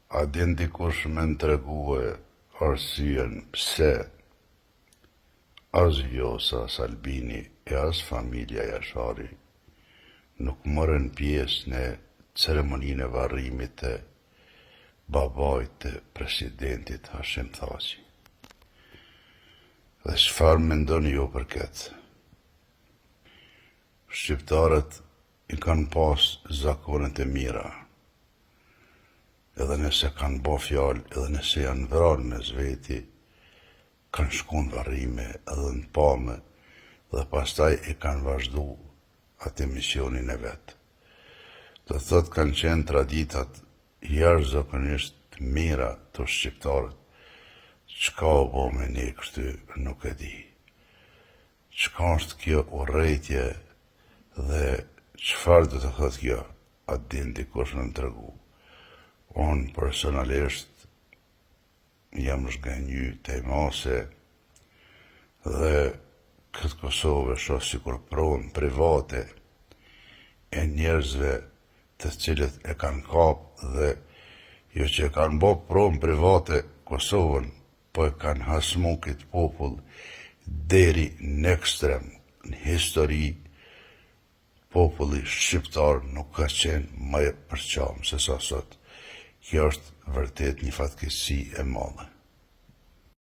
A din dikush me në tregue arsyen pse as Vjosa, as Albini e as familja Jashari nuk morën pjesë në ceremoninë e varrimit të babait të presidentit Hashim Thaçi? Dhe çfarë mendoni ju për këtë? Shqiptarët i kanë pas zakonet e mira, edhe nëse kanë bo fjalë, edhe nëse janë vrarë në zveti, kanë shku në varrime edhe në pame, dhe pastaj e kanë vazhdu atë misionin e vetë. Dhe thot kanë qenë traditat jashtëzakonisht mira të shqiptarët. Çka o bo me ne kështu nuk e di. Çka është kjo urrejtje dhe çfarë do të thot kjo? A din dikush me më tregu? Unë personalisht jam zhgënjy të mase dhe këtë Kosovë shoh sikur provën private e njerëzve të cilët e kanë kap dhe jo që e kanë bo provën private Kosovën, po e kanë hasmu këtë popull deri në ekstrem. Në histori, populli shqiptar nuk ka qenë më e përqam se sa sot. Kjo është vërtet një fatkeqësi e madhe.